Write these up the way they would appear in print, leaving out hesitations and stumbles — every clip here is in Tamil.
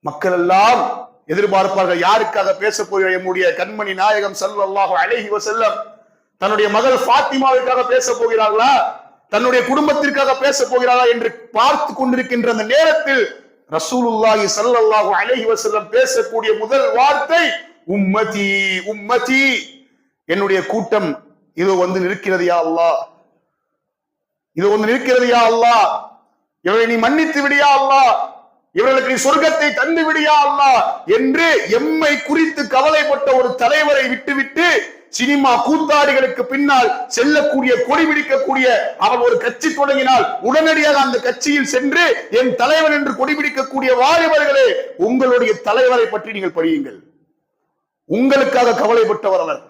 மக்கள் எல்லாம் எதிர்பார்ப்பார்கள், யாருக்காக பேச போகிற நம்முடைய கண்மணி நாயகம் ஸல்லல்லாஹு அலைஹி வஸல்லம் தன்னுடைய மகள் ஃபாத்திமாவிற்காக பேச போகிறார்களா, தன்னுடைய குடும்பத்திற்காக பேச போகிறார்களா என்று பார்த்து கொண்டிருக்கின்ற அந்த நேரத்தில் ரசூலுல்லாஹி ஸல்லல்லாஹு அலைஹி வஸல்லம் பேசக்கூடிய முதல் வார்த்தை உம்மதி உம்மதி, என்னுடைய கூட்டம் இது வந்து நிற்கிறது யா அல்லாஹ், இது வந்து நிற்கிறது யா அல்லாஹ், இவரை நீ மன்னித்து விடியா அல்லாஹ், இவர்களுக்கு நீ சொர்க்கத்தை தந்து விடியா அல்லாஹ் என்று எம்மை குறித்து கவலைப்பட்ட ஒரு தலைவரை விட்டுவிட்டு சினிமா கூத்தாடிகளுக்கு பின்னால் செல்லக்கூடிய, கொடி பிடிக்கக்கூடிய, அவர் ஒரு கட்சி தொடங்கினால் உடனடியாக அந்த கட்சியில் சென்று என் தலைவன் என்று கொடி பிடிக்கக்கூடிய வாலிபர்களே, உங்களுடைய தலைவரை பற்றி நீங்கள் படியுங்கள். உங்களுக்காக கவலைப்பட்டவர் அவர்.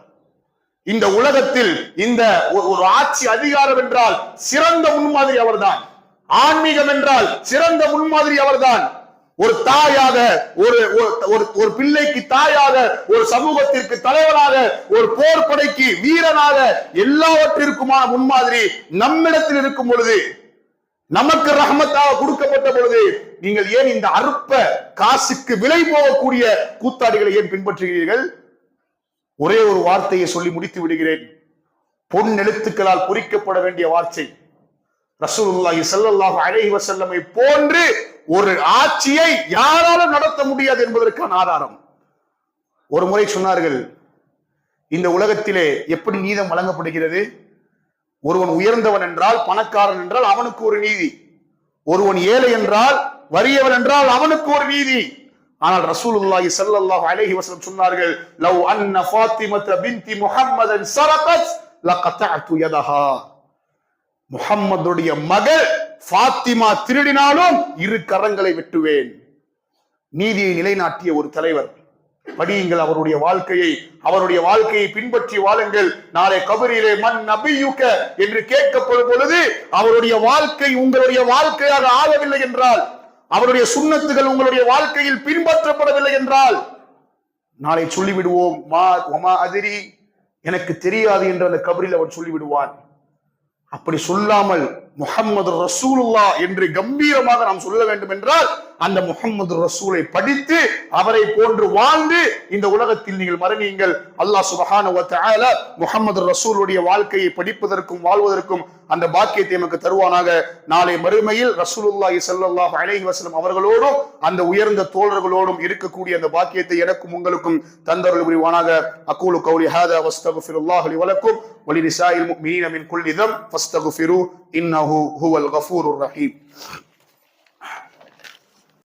இந்த உலகத்தில் இந்த ஒரு ஆட்சி அதிகாரம் என்றால் சிறந்த முன்மாதிரி அவர்தான். ஆன்மீகம் என்றால் சிறந்த முன்மாதிரி அவர்தான். ஒரு தாயாக, ஒரு பிள்ளைக்கு தாயாக, ஒரு சமூகத்திற்கு தலைவராக, ஒரு போர் படைக்கு வீரனாக, எல்லாவற்றிற்குமான முன்மாதிரி நம்மிடத்தில் இருக்கும் பொழுது, நமக்கு ரஹ்மத்தாக கொடுக்கப்பட்ட பொழுது, நீங்கள் ஏன் இந்த அற்ப காசுக்கு விலை போகக்கூடிய கூத்தாடிகளை ஏன் பின்பற்றுகிறீர்கள்? ஒரே ஒரு வார்த்தையை சொல்லி முடித்து விடுகிறேன். பொன் எழுத்துக்களால் பொறிக்கப்பட வேண்டிய வார்த்தை. ரசூலுல்லாஹி ஸல்லல்லாஹு அலைஹி வஸல்லமை போன்று ஒரு ஆட்சியை யாராலும் நடத்த முடியாது என்பதற்கான ஆதாரம். ஒரு முறை சொன்னார்கள், இந்த உலகத்திலே எப்படி நீதம் வழங்கப்படுகிறது? ஒருவன் உயர்ந்தவன் என்றால், பணக்காரன் என்றால் அவனுக்கு ஒரு நீதி, ஒருவன் ஏழை என்றால், வறியவன் என்றால் அவனுக்கு ஒரு நீதி. ஆனால் ரசூலுல்லாஹி ஸல்லல்லாஹு அலைஹி வஸல்லம் சொன்னார்கள், லவ் அன்ன ஃபாத்திமத பின்தி முஹம்மதன் ஸரகத் லகதஅது யதஹா, முஹம்மதுடைய மகள் ஃபாத்திமா திருடினாலும் இரு கரங்களை வெட்டுவேன். நீதியை நிலைநாட்டிய ஒரு தலைவர். படியுங்கள் அவருடைய வாழ்க்கையை, அவருடைய வாழ்க்கையை பின்பற்றி வாழுங்கள். நாளை கபரிலே மன் நபியுக என்று கேட்கப்படும் பொழுது அவருடைய வாழ்க்கை உங்களுடைய வாழ்க்கையாக ஆகவில்லை என்றால், அவருடைய சுன்னத்துகள் உங்களுடைய வாழ்க்கையில் பின்பற்றப்படவில்லை என்றால், நாளை சொல்லிவிடுவோம் மா அதிரி, எனக்கு தெரியாது என்று அந்த கபரில் அவன் சொல்லிவிடுவான். அப்படி சொல்லாமல் முஹம்மது ரசூலுல்லாஹ் என்று கம்பீரமாக நாம் சொல்ல வேண்டும் என்றால், அந்த முஹம்மது ரசூலை படித்து அவரை போன்று வாழ்ந்து இந்த உலகத்தில் நீங்கள் மரணியுங்கள். அல்லாஹ் சுப்ஹானஹு வ தஆலா முஹம்மது ரசூலுடைய வாழ்க்கையை படிப்பதற்கும் வாழ்வதற்கும் அந்த பாக்கியத்தை நமக்கு தருவானாக. நாளை மறுமையில் ரசூலுல்லாஹி ஸல்லல்லாஹு அலைஹி வஸல்லம் அவர்களோடும் அந்த உயர்ந்த தோழர்களோடும் இருக்கக்கூடிய அந்த பாக்கியத்தை எனக்கும் உங்களுக்கும் தந்தருள் புரிவானாக. அகூலு கௌலி ஹாதா வஸ்தக்ஃபிருல்லாஹ லி வலக்கும் வலிலிசாயில் முஃமினீன மின் குல்லி தம் ஃபஸ்தக்ஃபிரு இன்னஹு ஹுவல் கஃபூருர் ரஹீம்.